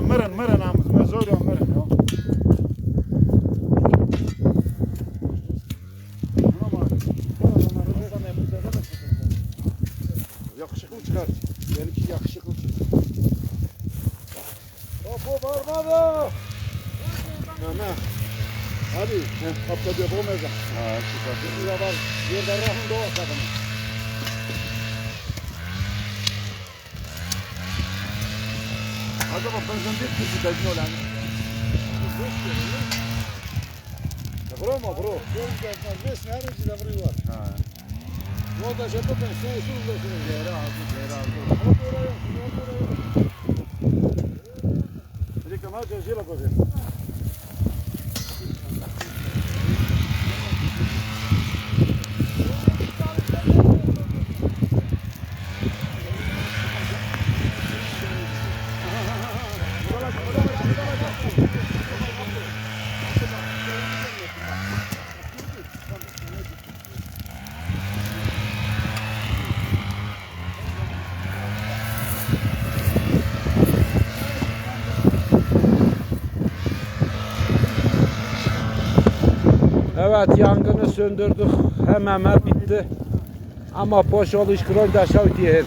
mırın amız. Mezoriyon mırın ya. Yakışıklı çıkar. Benimki yakışıklı çıkar. Hop armada. Hemen. Hadi. Kapta diyor bu mezar. Ha çıkar. Bir var. Bir de rahim doğa kadını. Acaba prezent etmesi de ne olan? Bro mu bro? Resmi her içinde bro var. Ha. Yolda şey yapın, soğusuz olsun. Değeri aldı. Reklamar cezire koyayım. Evet, yangını söndürdük. Hemen bitti. Ama boş oluş kronda şavtiye.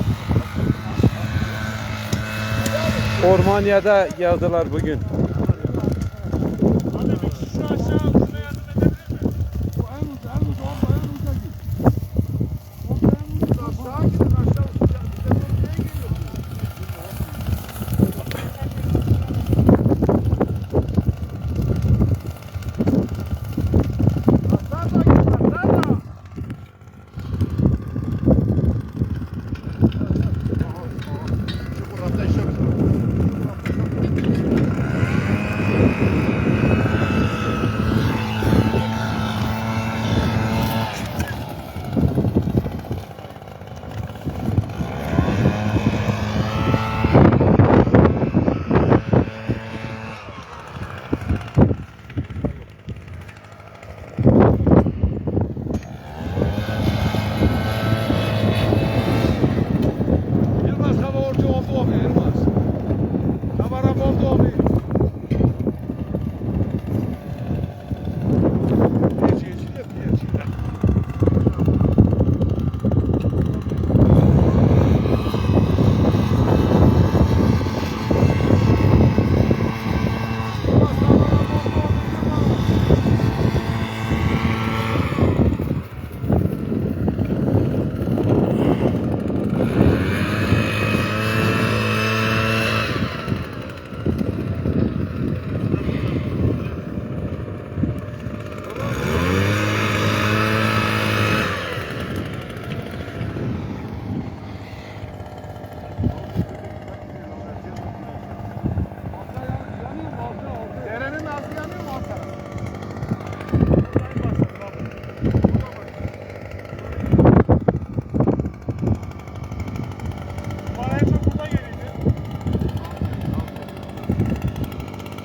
Ormanya'da geldiler bugün.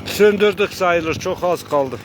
Söndürdük sayılır, çok az kaldı.